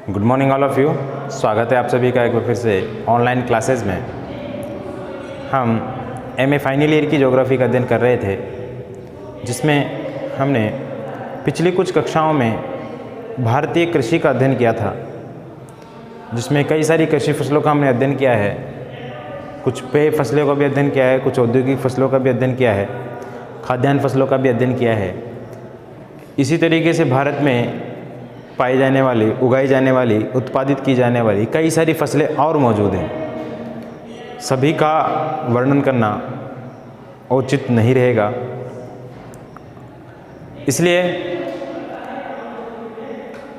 Good morning all of you. स्वागत है आप सभी का एक बार फिर से ऑनलाइन क्लासेस में। हम एमए फाइनल ईयर की ज्योग्राफी का अध्ययन कर रहे थे, जिसमें हमने पिछली कुछ कक्षाओं में भारतीय कृषि का अध्ययन किया था, जिसमें कई सारी कृषि फसलों का हमने अध्ययन किया है। कुछ पेय फसलों का भी अध्ययन किया है, कुछ औद्योगिक फसलों का भी अध्ययन किया है, खाद्यान्न फसलों का भी अध्ययन किया है। इसी तरीके से भारत में पाई जाने वाली, उगाई जाने वाली, उत्पादित की जाने वाली कई सारी फसलें और मौजूद हैं। सभी का वर्णन करना उचित नहीं रहेगा, इसलिए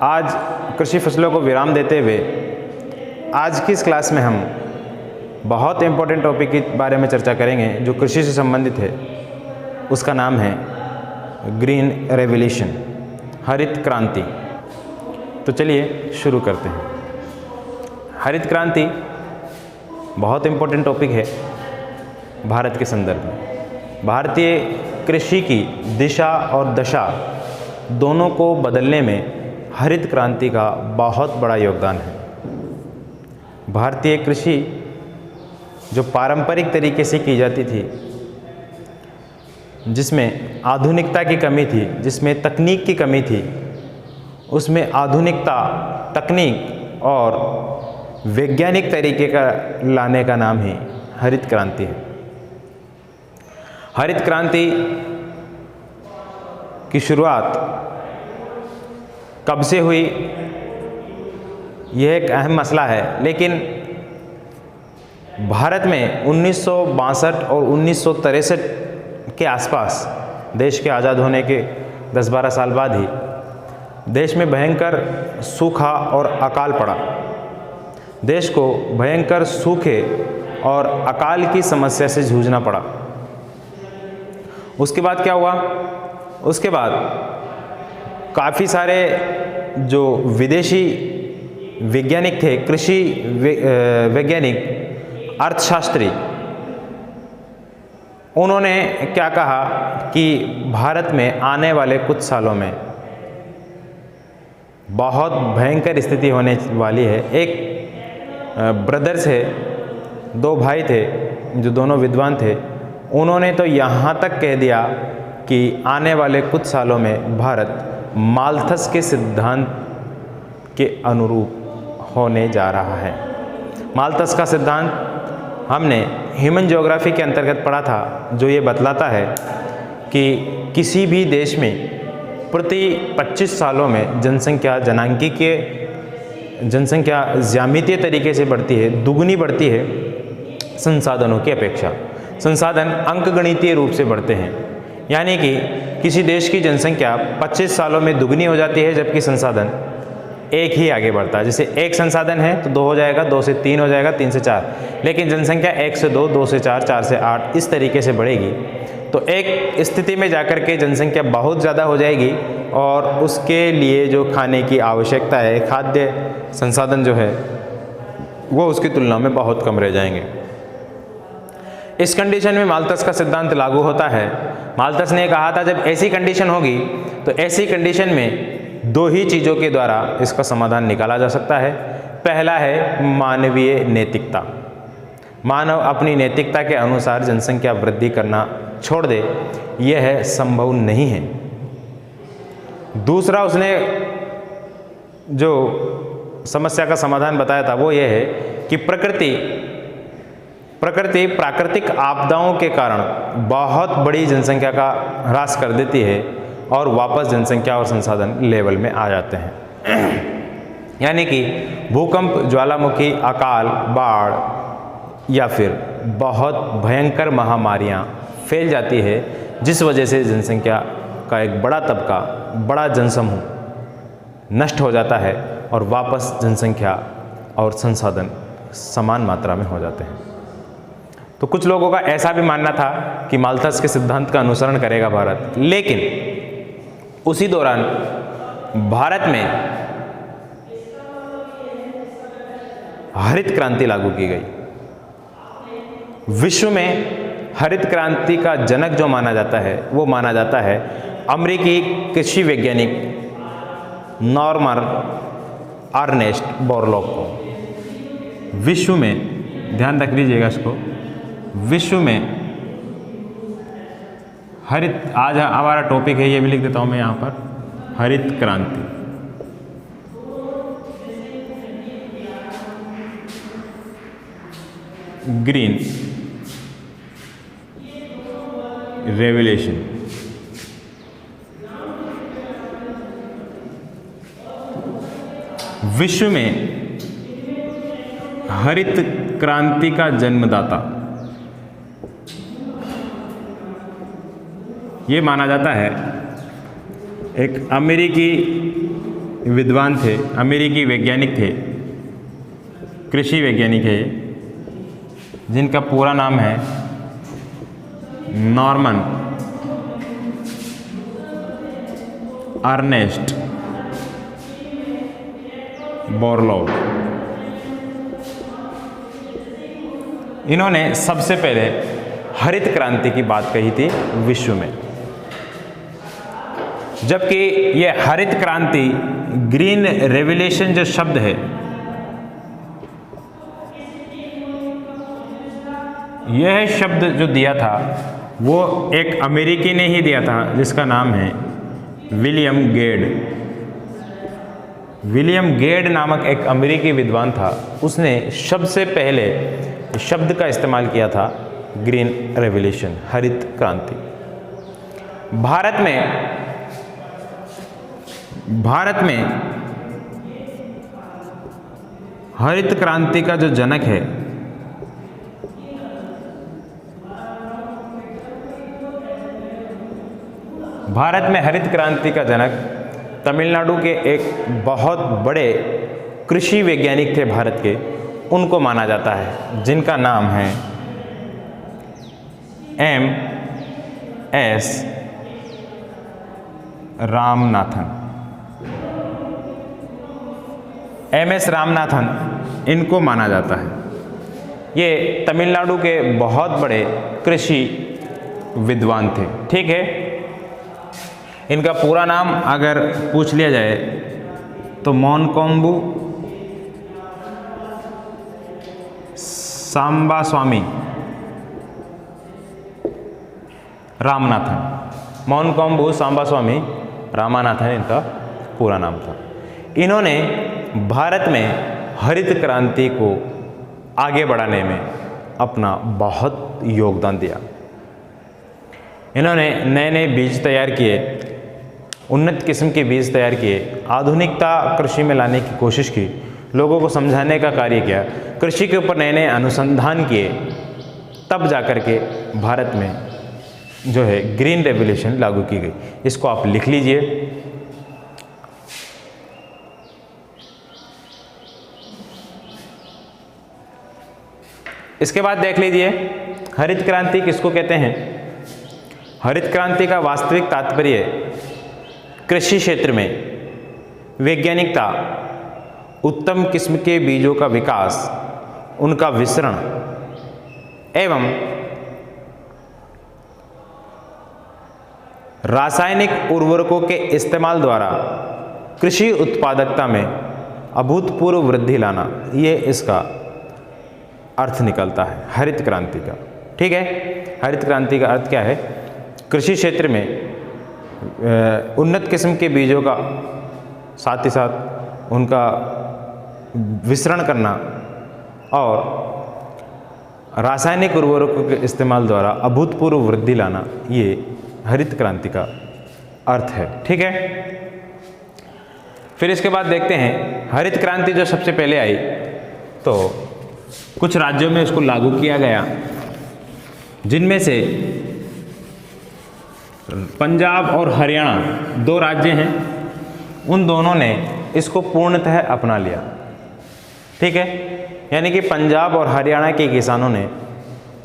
आज कृषि फसलों को विराम देते हुए आज की इस क्लास में हम बहुत इम्पोर्टेंट टॉपिक के बारे में चर्चा करेंगे जो कृषि से संबंधित है। उसका नाम है ग्रीन रेवोल्यूशन, हरित क्रांति। तो चलिए शुरू करते हैं। हरित क्रांति बहुत इम्पोर्टेंट टॉपिक है भारत के संदर्भ में। भारतीय कृषि की दिशा और दशा दोनों को बदलने में हरित क्रांति का बहुत बड़ा योगदान है। भारतीय कृषि जो पारंपरिक तरीके से की जाती थी, जिसमें आधुनिकता की कमी थी, जिसमें तकनीक की कमी थी, उसमें आधुनिकता, तकनीक और वैज्ञानिक तरीके का लाने का नाम ही हरित क्रांति है। हरित क्रांति की शुरुआत कब से हुई, यह एक अहम मसला है, लेकिन भारत में 1962 और 1963 के आसपास, देश के आज़ाद होने के 10-12 साल बाद ही देश में भयंकर सूखा और अकाल पड़ा। देश को भयंकर सूखे और अकाल की समस्या से जूझना पड़ा। उसके बाद क्या हुआ? उसके बाद काफ़ी सारे जो विदेशी वैज्ञानिक थे, कृषि वैज्ञानिक, अर्थशास्त्री, उन्होंने क्या कहा कि भारत में आने वाले कुछ सालों में बहुत भयंकर स्थिति होने वाली है। एक ब्रदर्स है, दो भाई थे जो दोनों विद्वान थे, उन्होंने तो यहाँ तक कह दिया कि आने वाले कुछ सालों में भारत माल्थस के सिद्धांत के अनुरूप होने जा रहा है। माल्थस का सिद्धांत हमने ह्यूमन ज्योग्राफी के अंतर्गत पढ़ा था, जो ये बतलाता है कि किसी भी देश में प्रति 25 सालों में जनसंख्या ज्यामितीय तरीके से बढ़ती है, दुगुनी बढ़ती है संसाधनों की अपेक्षा। संसाधन अंकगणितीय रूप से बढ़ते हैं, यानी कि किसी देश की जनसंख्या 25 सालों में दुगनी हो जाती है, जबकि संसाधन एक ही आगे बढ़ता है। जैसे एक संसाधन है तो 2 हो जाएगा, 2 से 3 हो जाएगा, 3 से 4, लेकिन जनसंख्या 1 से 2, 2 से 4, 4 से 8 इस तरीके से बढ़ेगी। तो एक स्थिति में जाकर के जनसंख्या बहुत ज़्यादा हो जाएगी और उसके लिए जो खाने की आवश्यकता है, खाद्य संसाधन जो है, वो उसकी तुलना में बहुत कम रह जाएंगे। इस कंडीशन में माल्थस का सिद्धांत लागू होता है। माल्थस ने कहा था जब ऐसी कंडीशन होगी तो ऐसी कंडीशन में 2 ही चीज़ों के द्वारा इसका समाधान निकाला जा सकता है। पहला है मानवीय नैतिकता। मानव अपनी नैतिकता के अनुसार जनसंख्या वृद्धि करना छोड़ दे, यह संभव नहीं है। दूसरा उसने जो समस्या का समाधान बताया था वो ये है कि प्रकृति प्राकृतिक आपदाओं के कारण बहुत बड़ी जनसंख्या का ह्रास कर देती है और वापस जनसंख्या और संसाधन लेवल में आ जाते हैं। यानी कि भूकंप, ज्वालामुखी, अकाल, बाढ़ या फिर बहुत भयंकर महामारियां फैल जाती है, जिस वजह से जनसंख्या का एक बड़ा तबका, बड़ा जनसमूह नष्ट हो जाता है और वापस जनसंख्या और संसाधन समान मात्रा में हो जाते हैं। तो कुछ लोगों का ऐसा भी मानना था कि माल्थस के सिद्धांत का अनुसरण करेगा भारत, लेकिन उसी दौरान भारत में हरित क्रांति लागू की गई। विश्व में हरित क्रांति का जनक जो माना जाता है वो माना जाता है अमेरिकी कृषि वैज्ञानिक नॉर्मन अर्नेस्ट बोरलॉग को। विश्व में, ध्यान रख लीजिएगा इसको, विश्व में हरित, आज हमारा टॉपिक है, ये भी लिख देता हूं मैं यहां पर, हरित क्रांति। Green revolution. विश्व में हरित क्रांति का जन्मदाता ये माना जाता है, एक अमेरिकी विद्वान थे, अमेरिकी वैज्ञानिक थे, कृषि वैज्ञानिक है, जिनका पूरा नाम है नॉर्मन अर्नेस्ट बोरलॉग। इन्होंने सबसे पहले हरित क्रांति की बात कही थी विश्व में, जबकि यह हरित क्रांति, ग्रीन रेवोल्यूशन जो शब्द है, यह शब्द जो दिया था वो एक अमेरिकी ने ही दिया था, जिसका नाम है विलियम गेड। विलियम गेड नामक एक अमेरिकी विद्वान था, उसने सबसे पहले शब्द का इस्तेमाल किया था ग्रीन रेवोल्यूशन, हरित क्रांति। भारत में हरित क्रांति का जो जनक है, भारत में हरित क्रांति का जनक तमिलनाडु के एक बहुत बड़े कृषि वैज्ञानिक थे भारत के, उनको माना जाता है, जिनका नाम है M.S. रामनाथन। M.S. रामनाथन इनको माना जाता है। ये तमिलनाडु के बहुत बड़े कृषि विद्वान थे, ठीक है। इनका पूरा नाम अगर पूछ लिया जाए तो मोनकोम्बू सांबास्वामी रामनाथन। मोनकोम्बू सांबास्वामी रामानाथन इनका पूरा नाम था। इन्होंने भारत में हरित क्रांति को आगे बढ़ाने में अपना बहुत योगदान दिया। इन्होंने नए नए बीज तैयार किए, उन्नत किस्म के बीज तैयार किए, आधुनिकता कृषि में लाने की कोशिश की, लोगों को समझाने का कार्य किया, कृषि के ऊपर नए नए अनुसंधान किए, तब जाकर के भारत में जो है ग्रीन रेवोल्यूशन लागू की गई। इसको आप लिख लीजिए। इसके बाद देख लीजिए हरित क्रांति किसको कहते हैं। हरित क्रांति का वास्तविक तात्पर्य कृषि क्षेत्र में वैज्ञानिकता, उत्तम किस्म के बीजों का विकास, उनका विसरण एवं रासायनिक उर्वरकों के इस्तेमाल द्वारा कृषि उत्पादकता में अभूतपूर्व वृद्धि लाना, ये इसका अर्थ निकलता है हरित क्रांति का। ठीक है, हरित क्रांति का अर्थ क्या है? कृषि क्षेत्र में उन्नत किस्म के बीजों का साथ ही साथ उनका विसरण करना और रासायनिक उर्वरकों के इस्तेमाल द्वारा अभूतपूर्व वृद्धि लाना, ये हरित क्रांति का अर्थ है। ठीक है, फिर इसके बाद देखते हैं हरित क्रांति जो सबसे पहले आई तो कुछ राज्यों में इसको लागू किया गया, जिनमें से पंजाब और हरियाणा 2 राज्य हैं, उन दोनों ने इसको पूर्णतः अपना लिया। ठीक है, यानी कि पंजाब और हरियाणा के किसानों ने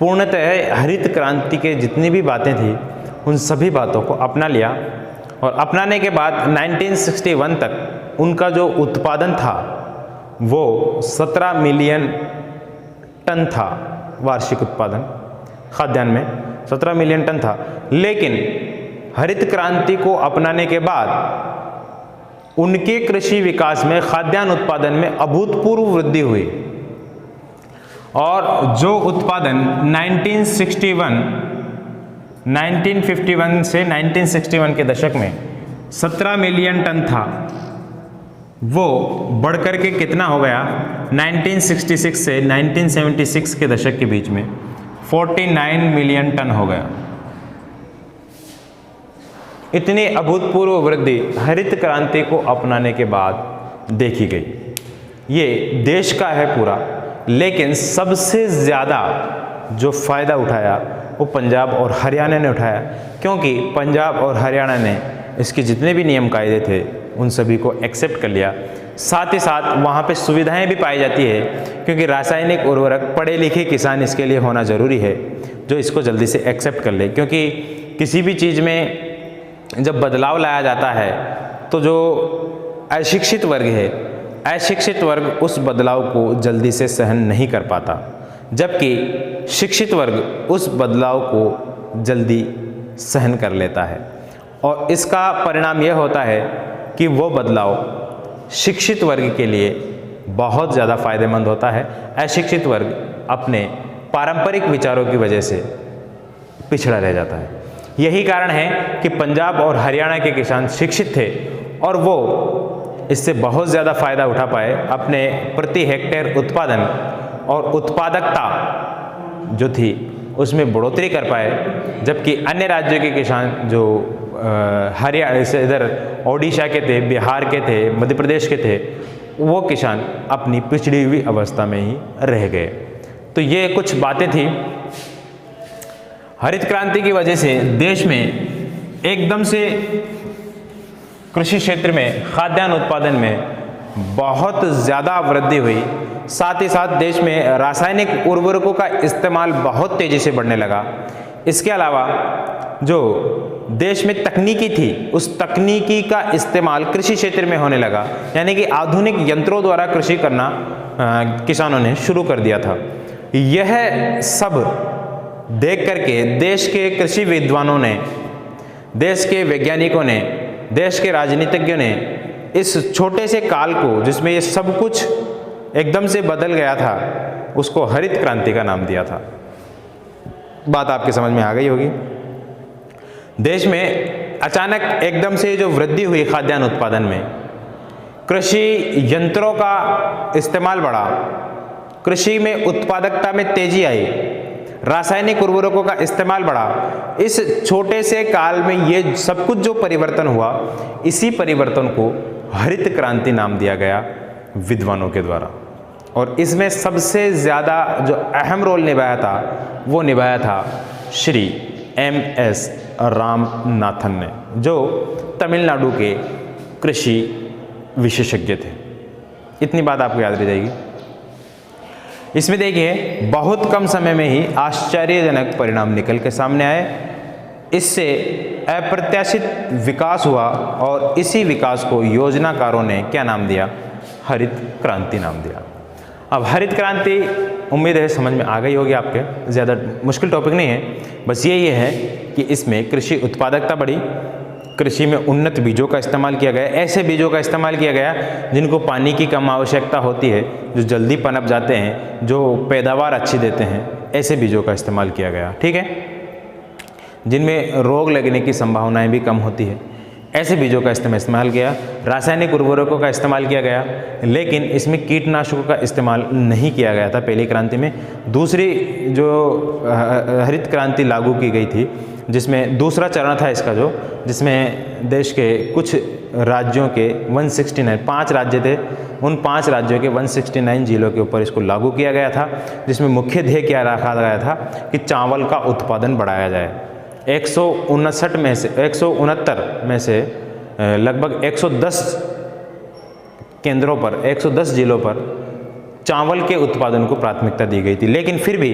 पूर्णतः हरित क्रांति के जितनी भी बातें थी उन सभी बातों को अपना लिया, और अपनाने के बाद 1961 तक उनका जो उत्पादन था वो 17 मिलियन टन था। वार्षिक उत्पादन खाद्यान्न में 17 मिलियन टन था। लेकिन हरित क्रांति को अपनाने के बाद उनके कृषि विकास में खाद्यान्न उत्पादन में अभूतपूर्व वृद्धि हुई और जो उत्पादन 1951 से 1961 के दशक में 17 मिलियन टन था, वो बढ़कर के कितना हो गया 1966 से 1976 के दशक के बीच में 49 मिलियन टन हो गया। इतनी अभूतपूर्व वृद्धि हरित क्रांति को अपनाने के बाद देखी गई। ये देश का है पूरा, लेकिन सबसे ज़्यादा जो फ़ायदा उठाया वो पंजाब और हरियाणा ने उठाया, क्योंकि पंजाब और हरियाणा ने इसके जितने भी नियम कायदे थे उन सभी को एक्सेप्ट कर लिया। साथ ही साथ वहाँ पे सुविधाएं भी पाई जाती है, क्योंकि रासायनिक उर्वरक पढ़े लिखे किसान इसके लिए होना ज़रूरी है जो इसको जल्दी से एक्सेप्ट कर ले, क्योंकि किसी भी चीज़ में जब बदलाव लाया जाता है तो जो अशिक्षित वर्ग है, अशिक्षित वर्ग उस बदलाव को जल्दी से सहन नहीं कर पाता, जबकि शिक्षित वर्ग उस बदलाव को जल्दी सहन कर लेता है। और इसका परिणाम यह होता है कि वो बदलाव शिक्षित वर्ग के लिए बहुत ज़्यादा फायदेमंद होता है। अशिक्षित वर्ग अपने पारंपरिक विचारों की वजह से पिछड़ा रह जाता है। यही कारण है कि पंजाब और हरियाणा के किसान शिक्षित थे और वो इससे बहुत ज़्यादा फ़ायदा उठा पाए, अपने प्रति हेक्टेयर उत्पादन और उत्पादकता जो थी उसमें बढ़ोतरी कर पाए, जबकि अन्य राज्यों के किसान जो हरियाणा से इधर ओडिशा के थे, बिहार के थे, मध्य प्रदेश के थे, वो किसान अपनी पिछड़ी हुई अवस्था में ही रह गए। तो ये कुछ बातें थी। हरित क्रांति की वजह से देश में एकदम से कृषि क्षेत्र में खाद्यान्न उत्पादन में बहुत ज़्यादा वृद्धि हुई। साथ ही साथ देश में रासायनिक उर्वरकों का इस्तेमाल बहुत तेज़ी से बढ़ने लगा। इसके अलावा जो देश में तकनीकी थी उस तकनीकी का इस्तेमाल कृषि क्षेत्र में होने लगा, यानी कि आधुनिक यंत्रों द्वारा कृषि करना किसानों ने शुरू कर दिया था। यह सब देख करके देश के कृषि विद्वानों ने, देश के वैज्ञानिकों ने, देश के राजनीतिज्ञों ने इस छोटे से काल को जिसमें ये सब कुछ एकदम से बदल गया था उसको हरित क्रांति का नाम दिया था। बात आपके समझ में आ गई होगी। देश में अचानक एकदम से जो वृद्धि हुई खाद्यान्न उत्पादन में, कृषि यंत्रों का इस्तेमाल बढ़ा, कृषि में उत्पादकता में तेजी आई, रासायनिक उर्वरकों का इस्तेमाल बढ़ा। इस छोटे से काल में ये सब कुछ जो परिवर्तन हुआ, इसी परिवर्तन को हरित क्रांति नाम दिया गया विद्वानों के द्वारा। और इसमें सबसे ज़्यादा जो अहम रोल निभाया था वो निभाया था श्री MS रामनाथन ने, जो तमिलनाडु के कृषि विशेषज्ञ थे। इतनी बात आपको याद रह जाएगी। इसमें देखिए बहुत कम समय में ही आश्चर्यजनक परिणाम निकल के सामने आए। इससे अप्रत्याशित विकास हुआ और इसी विकास को योजनाकारों ने क्या नाम दिया? हरित क्रांति नाम दिया। अब हरित क्रांति उम्मीद है समझ में आ गई होगी आपके, ज़्यादा मुश्किल टॉपिक नहीं है। बस ये है कि इसमें कृषि उत्पादकता बढ़ी, कृषि में उन्नत बीजों का इस्तेमाल किया गया, ऐसे बीजों का इस्तेमाल किया गया जिनको पानी की कम आवश्यकता होती है, जो जल्दी पनप जाते हैं, जो पैदावार अच्छी देते हैं, ऐसे बीजों का इस्तेमाल किया गया। ठीक है, जिनमें रोग लगने की संभावनाएं भी कम होती है, ऐसे बीजों का इस्तेमाल किया। रासायनिक उर्वरकों का इस्तेमाल किया गया, लेकिन इसमें कीटनाशकों का इस्तेमाल नहीं किया गया था पहली क्रांति में। दूसरी जो हरित क्रांति लागू की गई थी, जिसमें दूसरा चरण था इसका, जिसमें देश के कुछ राज्यों के 169 5 राज्य थे, उन 5 राज्यों के 169 जिलों के ऊपर इसको लागू किया गया था, जिसमें मुख्य ध्येय क्या रखा गया था कि चावल का उत्पादन बढ़ाया जाए। 169 में से 169 में से लगभग 110 केंद्रों पर, 110 जिलों पर चावल के उत्पादन को प्राथमिकता दी गई थी। लेकिन फिर भी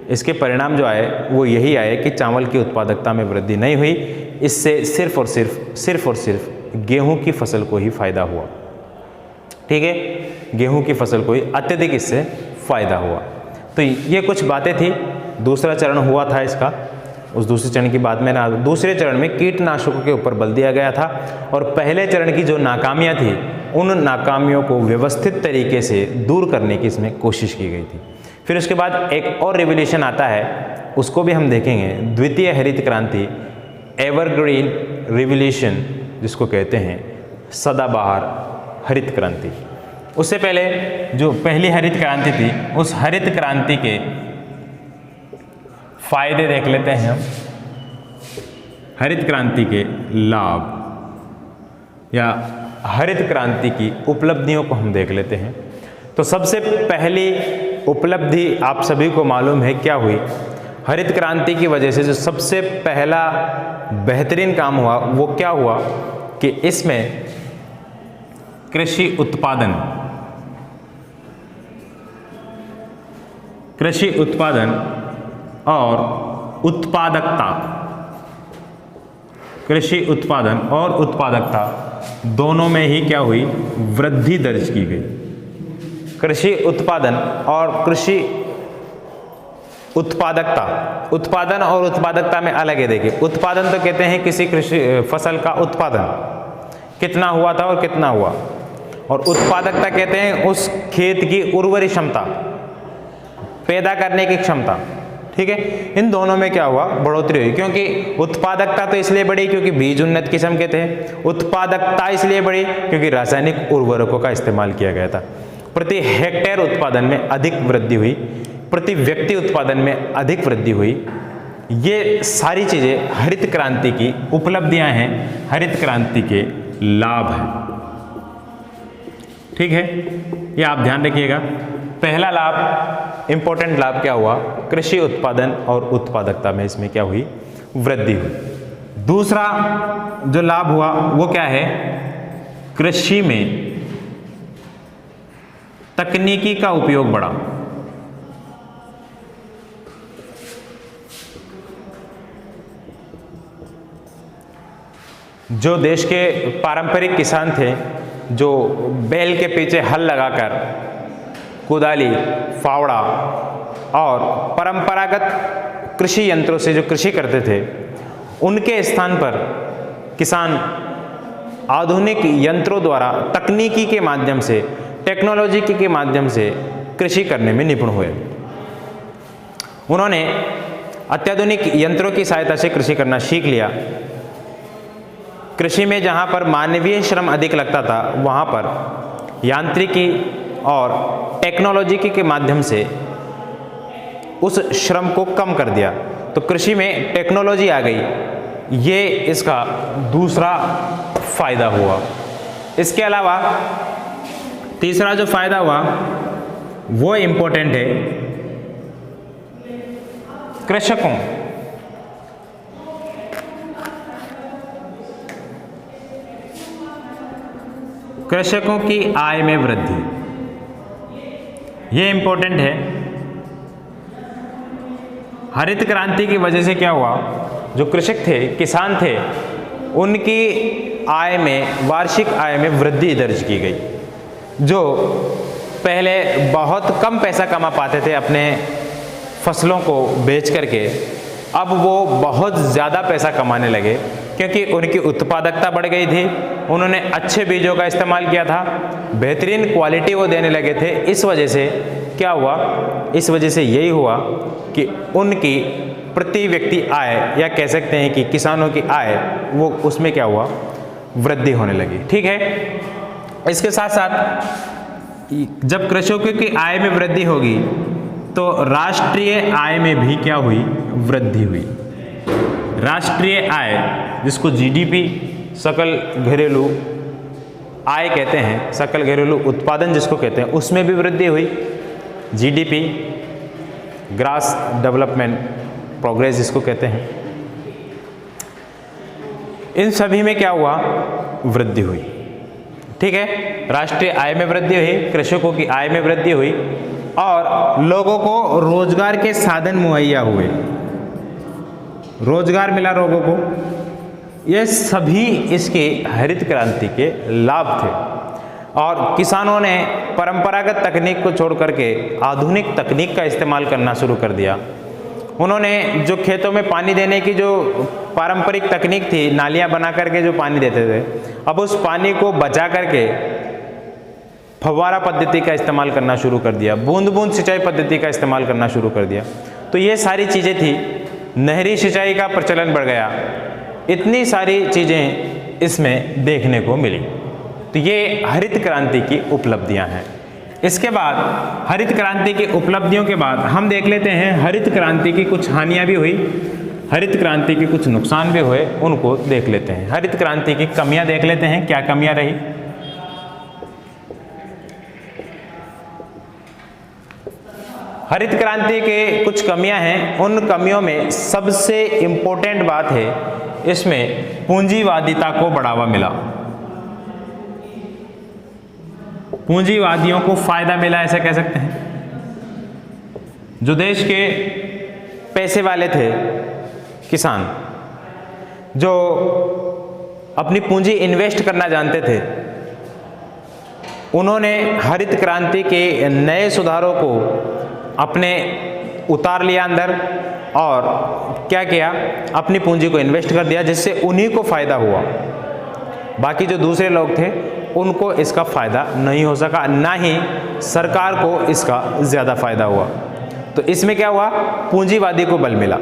इसके परिणाम जो आए वो यही आए कि चावल की उत्पादकता में वृद्धि नहीं हुई। इससे सिर्फ और सिर्फ गेहूं की फसल को ही फायदा हुआ। ठीक है, गेहूं की फसल को ही अत्यधिक इससे फायदा हुआ। तो ये कुछ बातें थी। दूसरा चरण हुआ था इसका, उस दूसरे चरण की बात मैंने दूसरे चरण में कीटनाशकों के ऊपर बल दिया गया था और पहले चरण की जो नाकामियां थी उन नाकामियों को व्यवस्थित तरीके से दूर करने की इसमें कोशिश की गई थी। फिर उसके बाद एक और रेवोल्यूशन आता है, उसको भी हम देखेंगे, द्वितीय हरित क्रांति, एवरग्रीन रिवोल्यूशन जिसको कहते हैं, सदाबहार हरित क्रांति। उससे पहले जो पहली हरित क्रांति थी उस हरित क्रांति के फायदे देख लेते हैं हम, हरित क्रांति के लाभ या हरित क्रांति की उपलब्धियों को हम देख लेते हैं। तो सबसे पहली उपलब्धि आप सभी को मालूम है क्या हुई, हरित क्रांति की वजह से जो सबसे पहला बेहतरीन काम हुआ वो क्या हुआ कि इसमें कृषि उत्पादन और उत्पादकता, कृषि उत्पादन और उत्पादकता दोनों में ही क्या हुई, वृद्धि दर्ज की गई। कृषि उत्पादन और कृषि उत्पादकता, उत्पादन और उत्पादकता में अलग है। देखिए, उत्पादन तो कहते हैं किसी कृषि फसल का उत्पादन कितना हुआ था और कितना हुआ, और उत्पादकता कहते हैं उस खेत की उर्वरी क्षमता, पैदा करने की क्षमता। ठीक है, इन दोनों में क्या हुआ, बढ़ोतरी हुई। क्योंकि उत्पादकता तो इसलिए बढ़ी क्योंकि बीज उन्नत किस्म के थे, उत्पादकता इसलिए बढ़ी क्योंकि रासायनिक उर्वरकों का इस्तेमाल किया गया था। प्रति हेक्टेयर उत्पादन में अधिक वृद्धि हुई, प्रति व्यक्ति उत्पादन में अधिक वृद्धि हुई। ये सारी चीजें हरित क्रांति की उपलब्धियां हैं, हरित क्रांति के लाभ हैं। ठीक है, ये आप ध्यान रखिएगा। पहला लाभ, इंपॉर्टेंट लाभ क्या हुआ, कृषि उत्पादन और उत्पादकता में इसमें क्या हुई, वृद्धि हुई। दूसरा जो लाभ हुआ वो क्या है, कृषि में तकनीकी का उपयोग बढ़ा। जो देश के पारंपरिक किसान थे, जो बैल के पीछे हल लगाकर कुदाली, फावड़ा और परंपरागत कृषि यंत्रों से जो कृषि करते थे, उनके स्थान पर किसान आधुनिक यंत्रों द्वारा तकनीकी के माध्यम से, टेक्नोलॉजी के माध्यम से कृषि करने में निपुण हुए। उन्होंने अत्याधुनिक यंत्रों की सहायता से कृषि करना सीख लिया। कृषि में जहाँ पर मानवीय श्रम अधिक लगता था, वहाँ पर यांत्रिकी और टेक्नोलॉजी के माध्यम से उस श्रम को कम कर दिया। तो कृषि में टेक्नोलॉजी आ गई, ये इसका दूसरा फायदा हुआ। इसके अलावा तीसरा जो फायदा हुआ वो इम्पोर्टेंट है, कृषकों की आय में वृद्धि। ये इंपॉर्टेंट है। हरित क्रांति की वजह से क्या हुआ, जो कृषक थे, किसान थे, उनकी आय में, वार्षिक आय में वृद्धि दर्ज की गई। जो पहले बहुत कम पैसा कमा पाते थे अपने फसलों को बेच करके, अब वो बहुत ज़्यादा पैसा कमाने लगे क्योंकि उनकी उत्पादकता बढ़ गई थी। उन्होंने अच्छे बीजों का इस्तेमाल किया था, बेहतरीन क्वालिटी वो देने लगे थे। इस वजह से क्या हुआ, इस वजह से यही हुआ कि उनकी प्रति व्यक्ति आय, या कह सकते हैं कि किसानों की आय, वो उसमें क्या हुआ, वृद्धि होने लगी। ठीक है, इसके साथ साथ जब कृषकों की आय में वृद्धि होगी तो राष्ट्रीय आय में भी क्या हुई, वृद्धि हुई। राष्ट्रीय आय, जिसको जीडीपी, सकल घरेलू आय कहते हैं, सकल घरेलू उत्पादन जिसको कहते हैं, उसमें भी वृद्धि हुई। जीडीपी, ग्रास डेवलपमेंट प्रोग्रेस जिसको कहते हैं, इन सभी में क्या हुआ, वृद्धि हुई। ठीक है, राष्ट्रीय आय में वृद्धि हुई, कृषकों की आय में वृद्धि हुई और लोगों को रोजगार के साधन मुहैया हुए, रोजगार मिला लोगों को। ये सभी इसके हरित क्रांति के लाभ थे। और किसानों ने परंपरागत तकनीक को छोड़ करके आधुनिक तकनीक का इस्तेमाल करना शुरू कर दिया उन्होंने जो खेतों में पानी देने की जो पारंपरिक तकनीक थी, नालियां बना करके जो पानी देते थे, अब उस पानी को बचा करके फव्वारा पद्धति का इस्तेमाल करना शुरू कर दिया, बूंद बूंद सिंचाई पद्धति का इस्तेमाल करना शुरू कर दिया। तो ये सारी चीज़ें थी, नहरी सिंचाई का प्रचलन बढ़ गया, इतनी सारी चीज़ें इसमें देखने को मिली। तो ये हरित क्रांति की उपलब्धियां हैं। इसके बाद हरित क्रांति की उपलब्धियों के बाद हम देख लेते हैं हरित क्रांति की कुछ हानियां भी हुई, हरित क्रांति के कुछ नुकसान भी हुए, उनको देख लेते हैं। हरित क्रांति की कमियां देख लेते हैं, क्या कमियां रही। हरित क्रांति के कुछ कमियां हैं, उन कमियों में सबसे इंपॉर्टेंट बात है, इसमें पूंजीवादिता को बढ़ावा मिला, पूंजीवादियों को फायदा मिला, ऐसे कह सकते हैं। जो देश के पैसे वाले थे, किसान, जो अपनी पूंजी इन्वेस्ट करना जानते थे, उन्होंने हरित क्रांति के नए सुधारों को अपने उतार लिया अंदर और क्या किया, अपनी पूंजी को इन्वेस्ट कर दिया, जिससे उन्हीं को फायदा हुआ। बाकी जो दूसरे लोग थे उनको इसका फायदा नहीं हो सका, ना ही सरकार को इसका ज़्यादा फायदा हुआ। तो इसमें क्या हुआ, पूंजीवादी को बल मिला।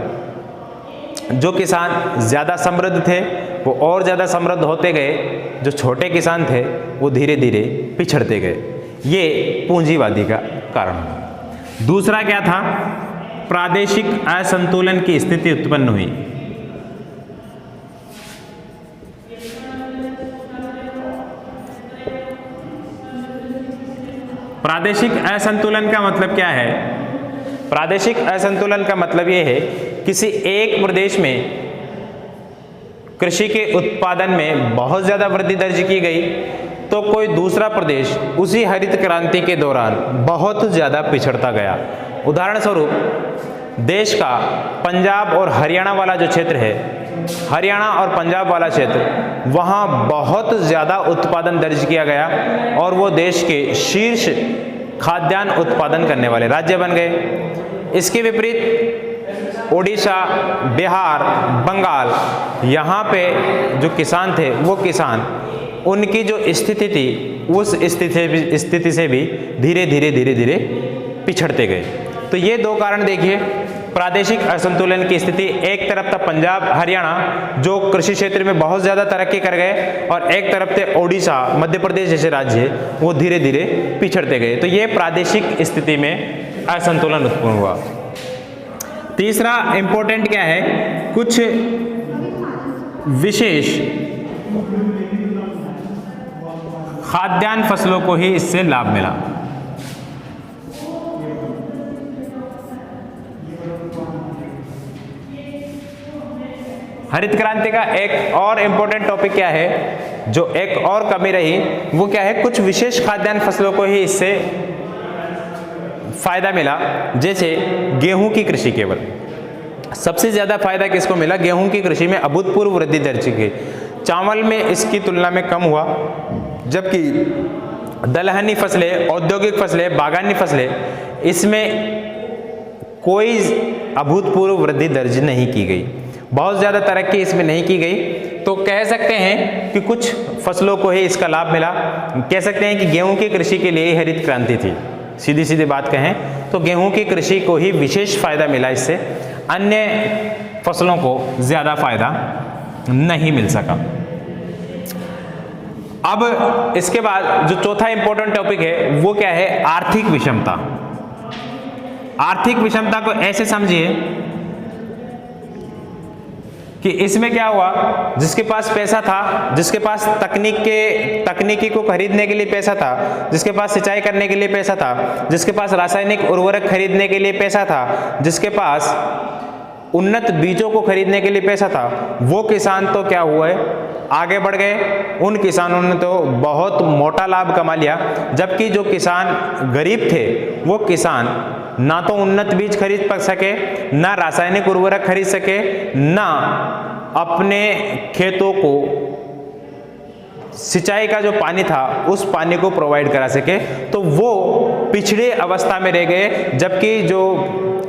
जो किसान ज़्यादा समृद्ध थे वो और ज़्यादा समृद्ध होते गए, जो छोटे किसान थे वो धीरे धीरे पिछड़ते गए। ये पूंजीवादी का कारण हुआ। दूसरा क्या था, प्रादेशिक असंतुलन की स्थिति उत्पन्न हुई। प्रादेशिक असंतुलन का मतलब क्या है? प्रादेशिक असंतुलन का मतलब यह है, किसी एक प्रदेश में कृषि के उत्पादन में बहुत ज़्यादा वृद्धि दर्ज की गई, तो कोई दूसरा प्रदेश उसी हरित क्रांति के दौरान बहुत ज़्यादा पिछड़ता गया। उदाहरण स्वरूप, देश का पंजाब और हरियाणा वाला जो क्षेत्र है, हरियाणा और पंजाब वाला क्षेत्र, वहाँ बहुत ज़्यादा उत्पादन दर्ज किया गया और वो देश के शीर्ष खाद्यान्न उत्पादन करने वाले राज्य बन गए। इसके विपरीत उड़ीसा, बिहार, बंगाल, यहाँ पे जो किसान थे, वो किसान उनकी जो स्थिति थी, उस स्थिति से भी धीरे धीरे पिछड़ते गए। तो ये दो कारण देखिए, प्रादेशिक असंतुलन की स्थिति, एक तरफ था पंजाब, हरियाणा जो कृषि क्षेत्र में बहुत ज़्यादा तरक्की कर गए, और एक तरफ थे ओडिशा, मध्य प्रदेश जैसे राज्य, वो धीरे धीरे पिछड़ते गए। तो ये प्रादेशिक स्थिति में असंतुलन उत्पन्न हुआ। तीसरा इंपॉर्टेंट क्या है, कुछ विशेष खाद्यान्न फसलों को ही इससे लाभ मिला। हरित क्रांति का एक और इंपॉर्टेंट टॉपिक क्या है, जो एक और कमी रही, वो क्या है, कुछ विशेष खाद्यान्न फसलों को ही इससे फायदा मिला। जैसे गेहूं की कृषि, केवल सबसे ज्यादा फायदा किसको मिला, गेहूं की कृषि में अभूतपूर्व वृद्धि दर्ज की। चावल में इसकी तुलना में कम हुआ, जबकि दलहनी फसलें, औद्योगिक फसलें, बागानी फसलें, इसमें कोई अभूतपूर्व वृद्धि दर्ज नहीं की गई, बहुत ज़्यादा तरक्की इसमें नहीं की गई। तो कह सकते हैं कि कुछ फसलों को ही इसका लाभ मिला। कह सकते हैं कि गेहूं की कृषि के लिए हरित क्रांति थी। सीधी सीधी बात कहें तो गेहूं की कृषि को ही विशेष फायदा मिला, इससे अन्य फसलों को ज़्यादा फायदा नहीं मिल सका। अब इसके बाद जो चौथा इंपॉर्टेंट टॉपिक है वो क्या है, आर्थिक विषमता। आर्थिक विषमता को ऐसे समझिए कि इसमें क्या हुआ, जिसके पास पैसा था, जिसके पास तकनीकी को खरीदने के लिए पैसा था, जिसके पास सिंचाई करने के लिए पैसा था, जिसके पास रासायनिक उर्वरक खरीदने के लिए पैसा था, जिसके पास उन्नत बीजों को खरीदने के लिए पैसा था, वो किसान तो क्या हुआ है, आगे बढ़ गए। उन किसानों ने तो बहुत मोटा लाभ कमा लिया, जबकि जो किसान गरीब थे वो किसान ना तो उन्नत बीज खरीद सके, ना रासायनिक उर्वरक खरीद सके, ना अपने खेतों को सिंचाई का जो पानी था उस पानी को प्रोवाइड करा सके। तो वो पिछड़े अवस्था में रह गए, जबकि जो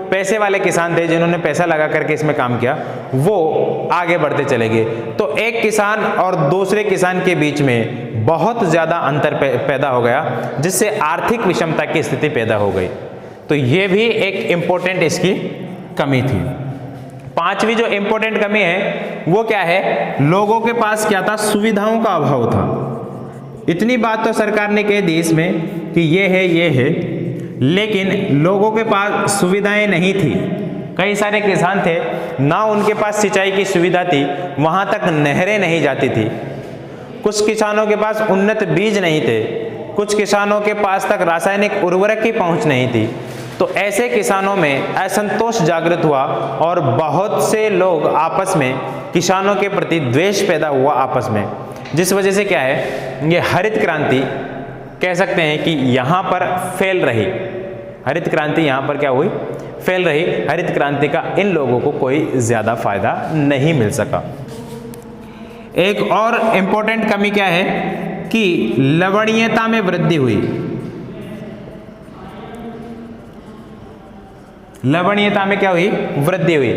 पैसे वाले किसान थे जिन्होंने पैसा लगा करके इसमें काम किया, वो आगे बढ़ते चले गए। तो एक किसान और दूसरे किसान के बीच में बहुत ज़्यादा अंतर पैदा हो गया, जिससे आर्थिक विषमता की स्थिति पैदा हो गई। तो ये भी एक इम्पोर्टेंट इसकी कमी थी। पांचवी जो इम्पोर्टेंट कमी है वो क्या है, लोगों के पास क्या था, सुविधाओं का अभाव था। इतनी बात तो सरकार ने कह दी इसमें कि ये है, लेकिन लोगों के पास सुविधाएं नहीं थी। कई सारे किसान थे, ना उनके पास सिंचाई की सुविधा थी, वहां तक नहरें नहीं जाती थी। कुछ किसानों के पास उन्नत बीज नहीं थे, कुछ किसानों के पास तक रासायनिक उर्वरक की पहुंच नहीं थी। तो ऐसे किसानों में असंतोष जागृत हुआ और बहुत से लोग आपस में किसानों के प्रति द्वेष पैदा हुआ आपस में, जिस वजह से क्या है, ये हरित क्रांति कह सकते हैं कि यहाँ पर फैल रही। हरित क्रांति यहाँ पर क्या हुई, फैल रही। हरित क्रांति का इन लोगों को कोई ज़्यादा फायदा नहीं मिल सका। एक और इम्पोर्टेंट कमी क्या है कि लवणीयता में वृद्धि हुई। लवणीयता में क्या हुई, वृद्धि हुई।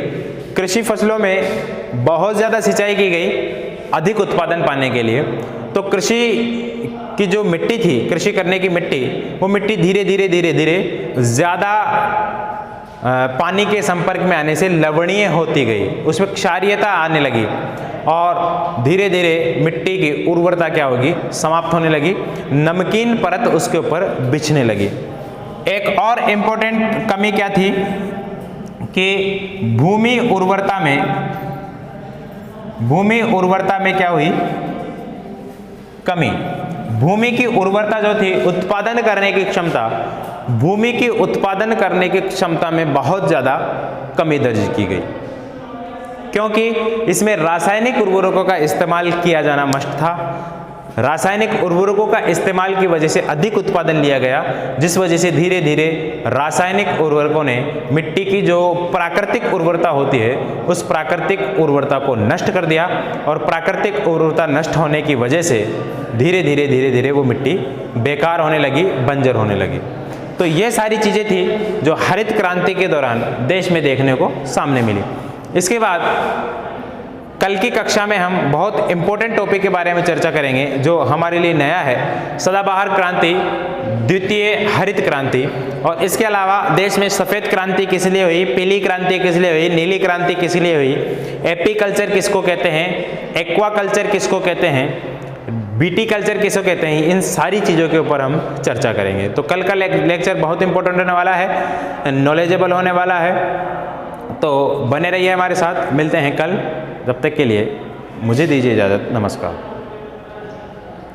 कृषि फसलों में बहुत ज़्यादा सिंचाई की गई अधिक उत्पादन पाने के लिए। तो कृषि की जो मिट्टी थी, कृषि करने की मिट्टी, वो मिट्टी धीरे धीरे ज़्यादा पानी के संपर्क में आने से लवणीय होती गई, उसमें क्षारीयता आने लगी और धीरे धीरे मिट्टी की उर्वरता क्या होगी, समाप्त होने लगी, नमकीन परत उसके ऊपर बिछने लगी। एक और इम्पोर्टेंट कमी क्या थी कि भूमि उर्वरता में क्या हुई, कमी। भूमि की उर्वरता जो थी, उत्पादन करने की क्षमता, भूमि की उत्पादन करने की क्षमता में बहुत ज़्यादा कमी दर्ज की गई, क्योंकि इसमें रासायनिक उर्वरकों का इस्तेमाल किया जाना मस्ट था। रासायनिक उर्वरकों का इस्तेमाल की वजह से अधिक उत्पादन लिया गया, जिस वजह से धीरे धीरे रासायनिक उर्वरकों ने मिट्टी की जो प्राकृतिक उर्वरता होती है, उस प्राकृतिक उर्वरता को नष्ट कर दिया और प्राकृतिक उर्वरता नष्ट होने की वजह से धीरे धीरे वो मिट्टी बेकार होने लगी, बंजर होने लगी। तो ये सारी चीज़ें थी जो हरित क्रांति के दौरान देश में देखने को सामने मिली। इसके बाद कल की कक्षा में हम बहुत इंपॉर्टेंट टॉपिक के बारे में चर्चा करेंगे जो हमारे लिए नया है, सदाबहार क्रांति, द्वितीय हरित क्रांति। और इसके अलावा देश में सफ़ेद क्रांति किस लिए हुई, पीली क्रांति किस लिए हुई, नीली क्रांति किस लिए हुई, एपीकल्चर किसको कहते हैं, एक्वाकल्चर किसको कहते हैं, बीटी कल्चर किसको कहते हैं, इन सारी चीज़ों के ऊपर हम चर्चा करेंगे। तो कल का लेक्चर बहुत इंपॉर्टेंट होने वाला है, नॉलेजेबल होने वाला है, तो बने रहिए हमारे साथ। मिलते हैं कल, तब तक के लिए मुझे दीजिए इजाज़त। नमस्कार।